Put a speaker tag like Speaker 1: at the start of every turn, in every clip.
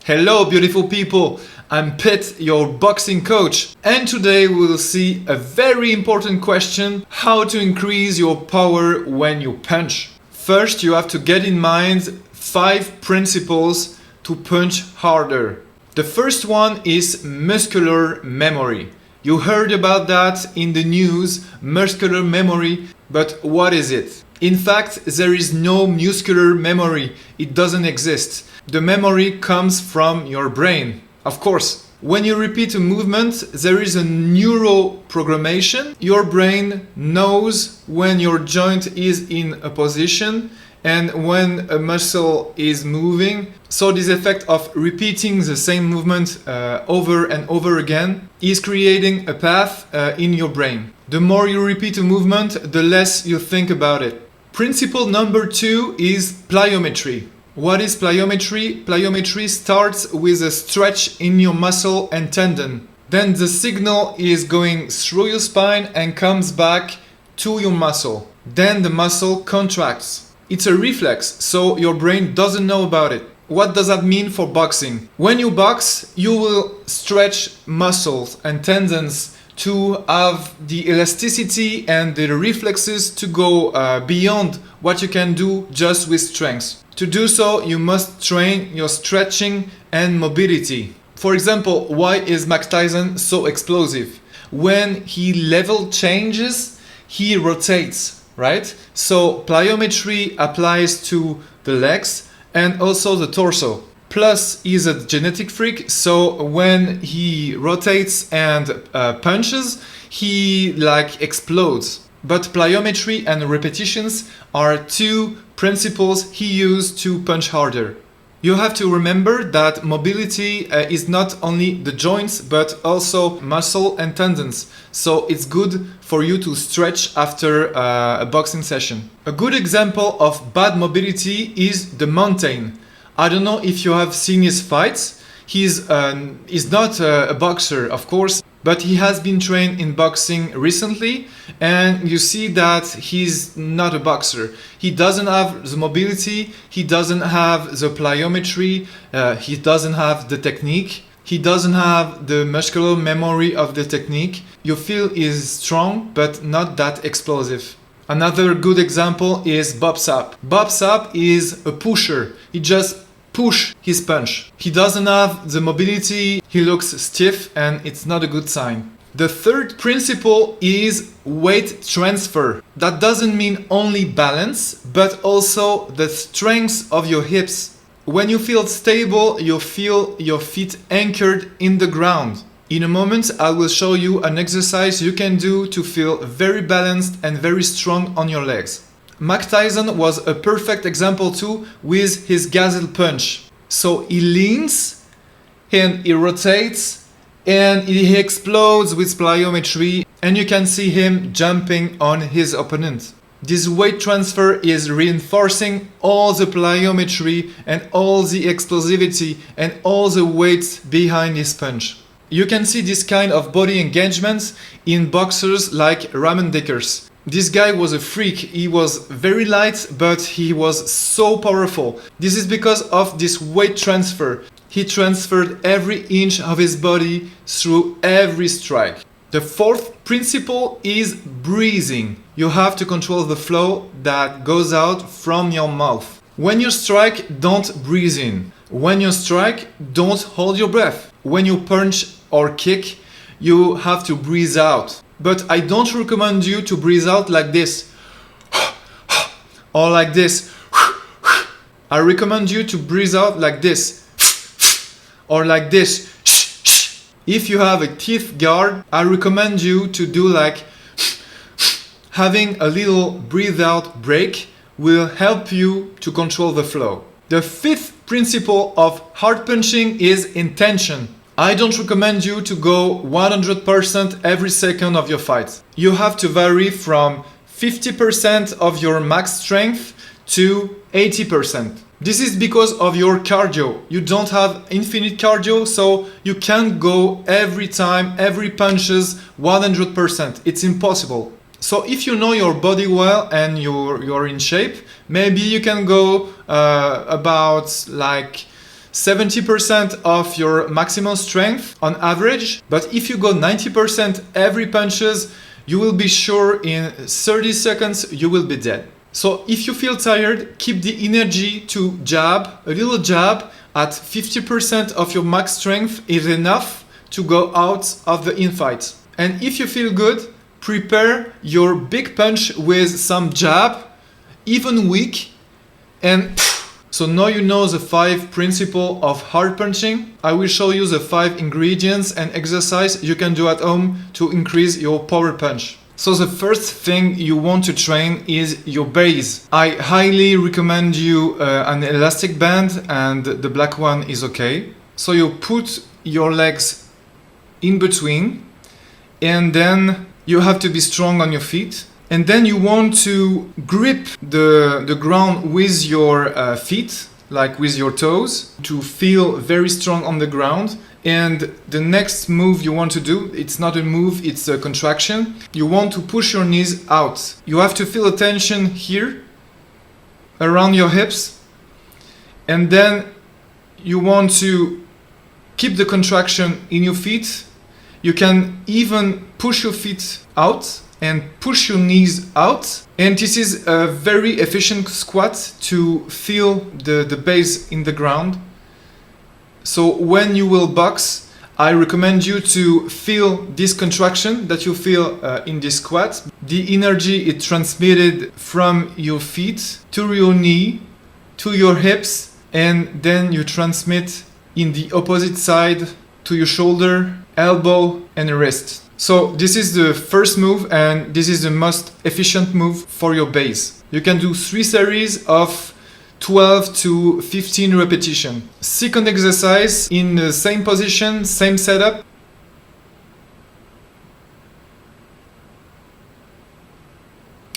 Speaker 1: Hello beautiful people, I'm Pete, your boxing coach, and today we'll see a very important question: how to increase your power when you punch. First, you have to get in mind 5 principles to punch harder. The first one is muscular memory. You heard about that in the news, muscular memory, but what is it? In fact, there is no muscular memory. It doesn't exist. The memory comes from your brain. Of course, when you repeat a movement, there is a neural programmation. Your brain knows when your joint is in a position and when a muscle is moving. So this effect of repeating the same movement over and over again is creating a path in your brain. The more you repeat a movement, the less you think about it. Principle number 2 is pliometry. What is pliometry? Pliometry starts with a stretch in your muscle and tendon. Then the signal is going through your spine and comes back to your muscle. Then the muscle contracts. It's a reflex, so your brain doesn't know about it. What does that mean for boxing? When you box, you will stretch muscles and tendons to have the elasticity and the reflexes to go beyond what you can do just with strength. To do so, you must train your stretching and mobility. For example, why is Mike Tyson so explosive? When he level changes, he rotates, right? So pliometry applies to the legs and also the torso. Plus, he's a genetic freak, so when he rotates and punches, he explodes. But pliometry and repetitions are 2 principles he used to punch harder. You have to remember that mobility is not only the joints but also muscle and tendons, so it's good for you to stretch after a boxing session. A good example of bad mobility is the mountain. I don't know if you have seen his fights. He's not a boxer, of course, but he has been trained in boxing recently, and you see that he's not a boxer. He doesn't have the mobility, he doesn't have the pliometry, he doesn't have the technique, he doesn't have the muscular memory of the technique. You feel he's strong, but not that explosive. Another good example is Bob Sapp. Bob Sapp is a pusher. He just push his punch. He doesn't have the mobility, he looks stiff, and it's not a good sign. The third principle is weight transfer. That doesn't mean only balance, but also the strength of your hips. When you feel stable, you feel your feet anchored in the ground. In a moment, I will show you an exercise you can do to feel very balanced and very strong on your legs. Mike Tyson was a perfect example too with his gazelle punch. So he leans and he rotates and he explodes with pliometry, and you can see him jumping on his opponent. This weight transfer is reinforcing all the pliometry and all the explosivity and all the weight behind his punch. You can see this kind of body engagements in boxers like Ramon Dekkers. This guy was a freak. He was very light, but he was so powerful. This is because of this weight transfer. He transferred every inch of his body through every strike. The fourth principle is breathing. You have to control the flow that goes out from your mouth. When you strike, don't breathe in. When you strike, don't hold your breath. When you punch or kick, you have to breathe out. But I don't recommend you to breathe out like this or like this. I recommend you to breathe out like this or like this. If you have a teeth guard, I recommend you to do like having a little breathe out break will help you to control the flow. The fifth principle of hard punching is intention. I don't recommend you to go 100% every second of your fight. You have to vary from 50% of your max strength to 80%. This is because of your cardio. You don't have infinite cardio, so you can't go every time, every punches 100%. It's impossible. So if you know your body well and you're in shape, maybe you can go about like 70% of your maximum strength on average. But if you go 90% every punches, you will be sure in 30 seconds you will be dead. So if you feel tired, keep the energy to jab. A little jab at 50% of your max strength is enough to go out of the infight. And if you feel good, prepare your big punch with some jab, even weak, and so now you know the 5 principles of hard punching. I will show you the 5 ingredients and exercise you can do at home to increase your power punch. So the first thing you want to train is your base. I highly recommend you an elastic band, and the black one is okay. So you put your legs in between, and then you have to be strong on your feet. And then you want to grip the ground with your feet, like with your toes, to feel very strong on the ground. And the next move you want to do, it's not a move, it's a contraction. You want to push your knees out. You have to feel a tension here, around your hips. And then you want to keep the contraction in your feet. You can even push your feet out and push your knees out. And this is a very efficient squat to feel the base in the ground. So when you will box, I recommend you to feel this contraction that you feel in this squat. The energy is transmitted from your feet to your knee, to your hips, and then you transmit in the opposite side to your shoulder, elbow, and wrist. So this is the first move, and this is the most efficient move for your base. You can do 3 series of 12 to 15 repetitions. Second exercise, in the same position, same setup.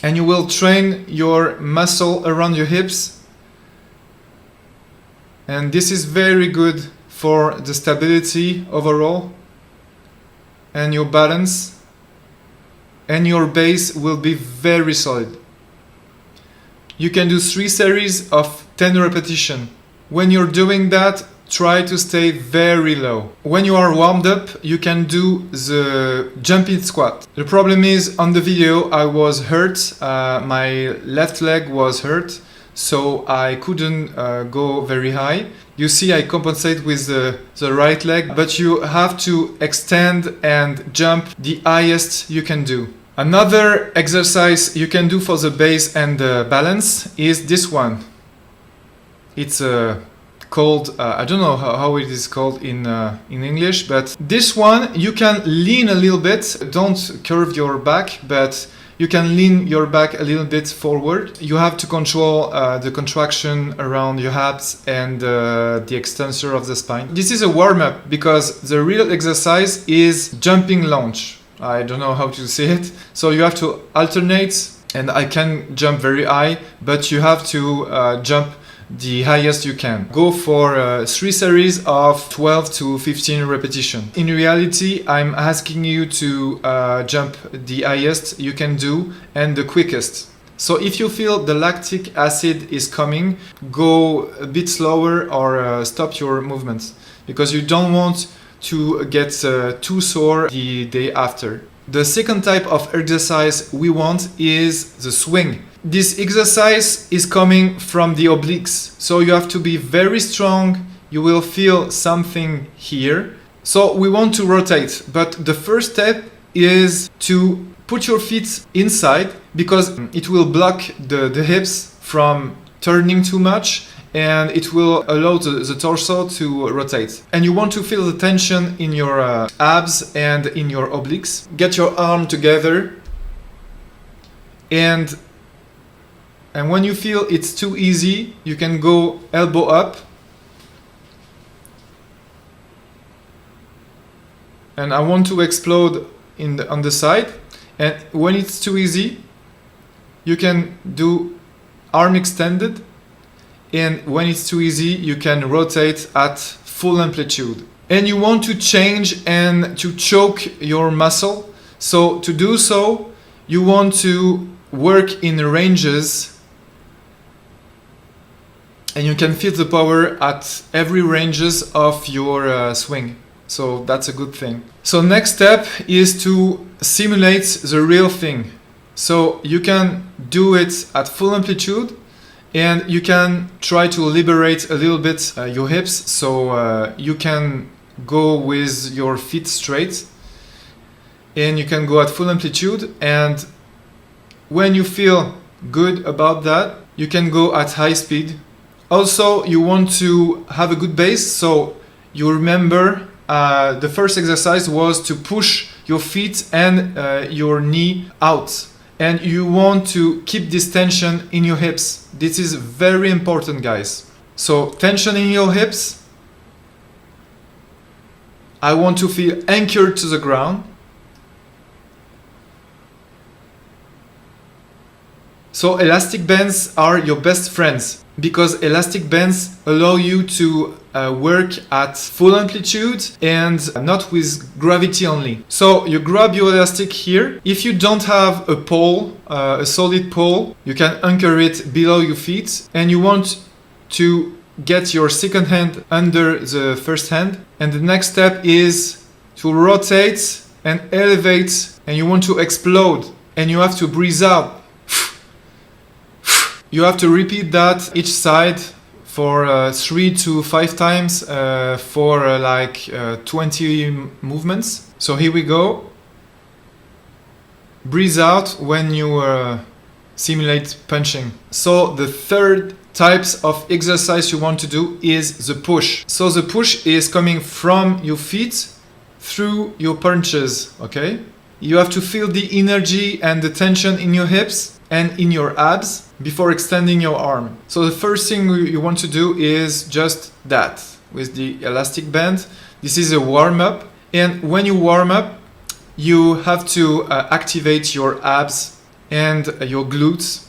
Speaker 1: And you will train your muscle around your hips. And this is very good for the stability overall and your balance, and your base will be very solid. You can do 3 series of 10 repetitions. When you're doing that, try to stay very low. When you are warmed up, you can do the jumping squat. The problem is, on the video I was hurt, my left leg was hurt, so I couldn't go very high. You see, I compensate with the right leg, but you have to extend and jump the highest you can do. Another exercise you can do for the base and the balance is this one. It's called, I don't know how it is called in English, but this one you can lean a little bit. Don't curve your back, but you can lean your back a little bit forward. You have to control the contraction around your abs and the extensor of the spine. This is a warm-up because the real exercise is jumping lunge. I don't know how to say it. So you have to alternate, and I can jump very high, but you have to jump the highest you can. Go for 3 series of 12 to 15 repetitions. In reality, I'm asking you to jump the highest you can do and the quickest. So if you feel the lactic acid is coming, go a bit slower or stop your movements, because you don't want to get too sore the day after. The second type of exercise we want is the swing. This exercise is coming from the obliques, so you have to be very strong. You will feel something here. So we want to rotate, but the first step is to put your feet inside, because it will block the hips from turning too much, and it will allow the torso to rotate. And you want to feel the tension in your abs and in your obliques. Get your arm together, and when you feel it's too easy, you can go elbow up. And I want to explode on the side. And when it's too easy, you can do arm extended. And when it's too easy, you can rotate at full amplitude. And you want to change and to choke your muscle. So to do so, you want to work in ranges and you can feel the power at every ranges of your swing. So that's a good thing. So next step is to simulate the real thing. So you can do it at full amplitude, and you can try to liberate a little bit your hips, so you can go with your feet straight, and you can go at full amplitude, and when you feel good about that, you can go at high speed. Also, you want to have a good base, so you remember the first exercise was to push your feet and your knee out, and you want to keep this tension in your hips. This is very important, guys. So tension in your hips. I want to feel anchored to the ground. So elastic bands are your best friends, because elastic bands allow you to work at full amplitude and not with gravity only. So you grab your elastic here. If you don't have a pole, a solid pole, you can anchor it below your feet, and you want to get your second hand under the first hand. And the next step is to rotate and elevate, and you want to explode, and you have to breathe out. You have to repeat that each side for 3 to 5 times for 20 movements. So here we go. Breathe out when you simulate punching. So the third types of exercise you want to do is the push. So the push is coming from your feet through your punches, okay? You have to feel the energy and the tension in your hips and in your abs before extending your arm. So the first thing you want to do is just that with the elastic band. This is a warm-up, and when you warm up, you have to activate your abs and your glutes.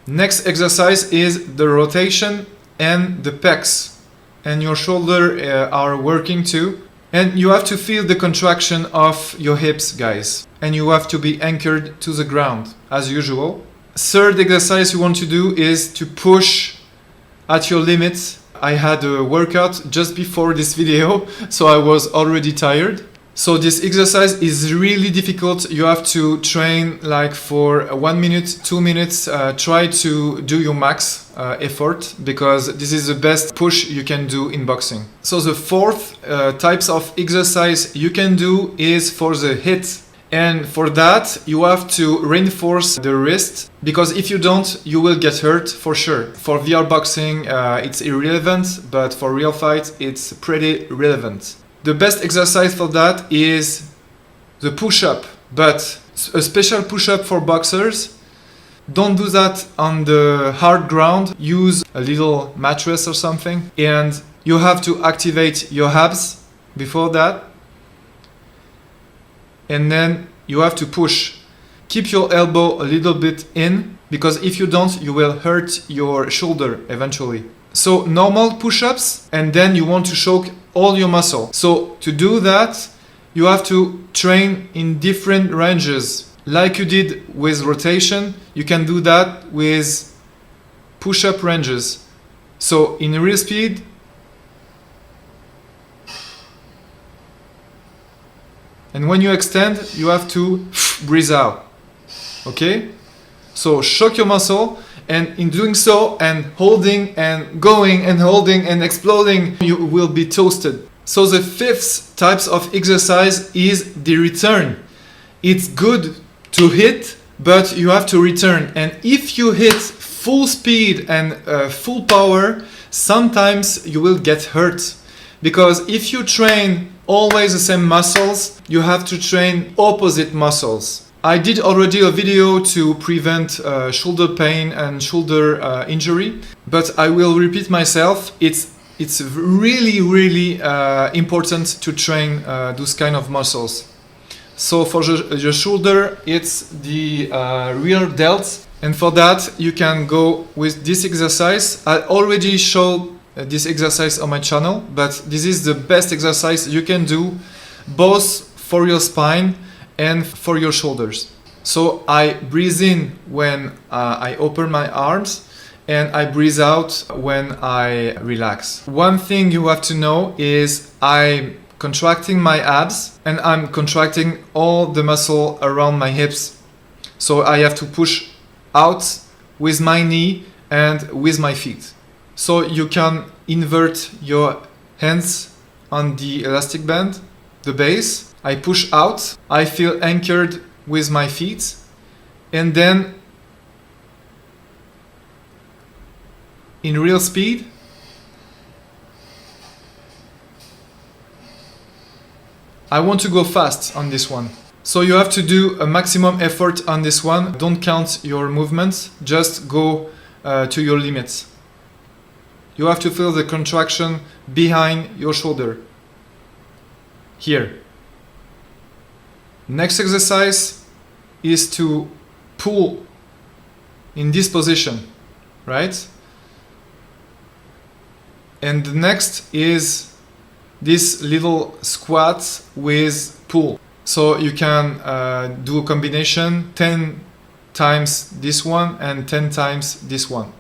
Speaker 1: Next exercise is the rotation and the pecs, and your shoulder are working too. And you have to feel the contraction of your hips, guys. And you have to be anchored to the ground, as usual. Third exercise you want to do is to push at your limits. I had a workout just before this video, so I was already tired. So this exercise is really difficult. You have to train like for 1 minute, 2 minutes. Try to do your max effort, because this is the best push you can do in boxing. So the fourth types of exercise you can do is for the hit. And for that, you have to reinforce the wrist, because if you don't, you will get hurt for sure. For VR boxing, it's irrelevant, but for real fight, it's pretty relevant. The best exercise for that is the push-up, but a special push-up for boxers. Don't do that on the hard ground. Use a little mattress or something, and you have to activate your abs before that. And then you have to push. Keep your elbow a little bit in, because if you don't, you will hurt your shoulder eventually. So normal push-ups, and then you want to choke all your muscle. So to do that, you have to train in different ranges. Like you did with rotation, you can do that with push-up ranges. So in real speed, and when you extend, you have to breathe out. Okay? So shock your muscle, and in doing so, and holding and going and holding and exploding, you will be toasted. So the fifth types of exercise is the return. It's good to hit, but you have to return. And if you hit full speed and full power, sometimes you will get hurt. Because if you train always the same muscles, you have to train opposite muscles. I did already a video to prevent shoulder pain and shoulder injury, but I will repeat myself. It's really important to train those kind of muscles. So for your shoulder, it's the rear delt, and for that you can go with this exercise. I already showed this exercise on my channel, but this is the best exercise you can do, both for your spine and for your shoulders. So I breathe in when I open my arms, and I breathe out when I relax. One thing you have to know is I'm contracting my abs and I'm contracting all the muscle around my hips. So I have to push out with my knee and with my feet. So you can invert your hands on the elastic band, the base. I push out, I feel anchored with my feet, and then in real speed, I want to go fast on this one. So you have to do a maximum effort on this one. Don't count your movements, just go to your limits. You have to feel the contraction behind your shoulder. Here. Next exercise is to pull in this position, right? And the next is this little squat with pull. So you can do a combination 10 times this one and 10 times this one.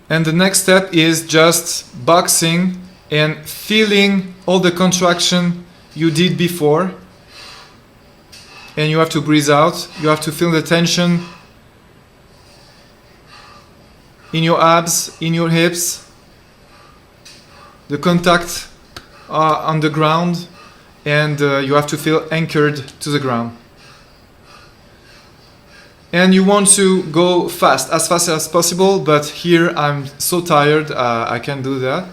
Speaker 1: And the next step is just boxing and feeling all the contraction you did before. And you have to breathe out. You have to feel the tension in your abs, in your hips, the contact on the ground, and you have to feel anchored to the ground. And you want to go fast as possible, but here I'm so tired, I can't do that.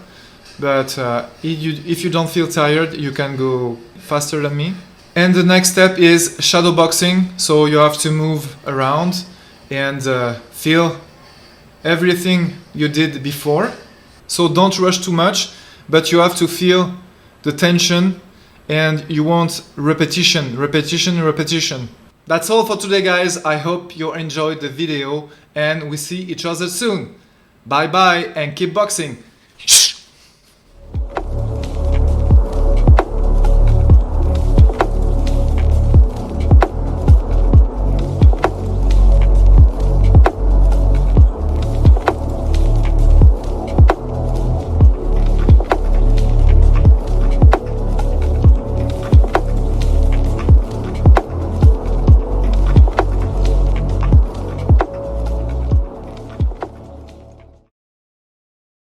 Speaker 1: But if you don't feel tired, you can go faster than me. And the next step is shadow boxing, so you have to move around and feel everything you did before. So don't rush too much, but you have to feel the tension and you want repetition. That's all for today, guys. I hope you enjoyed the video and we see each other soon. Bye bye and keep boxing.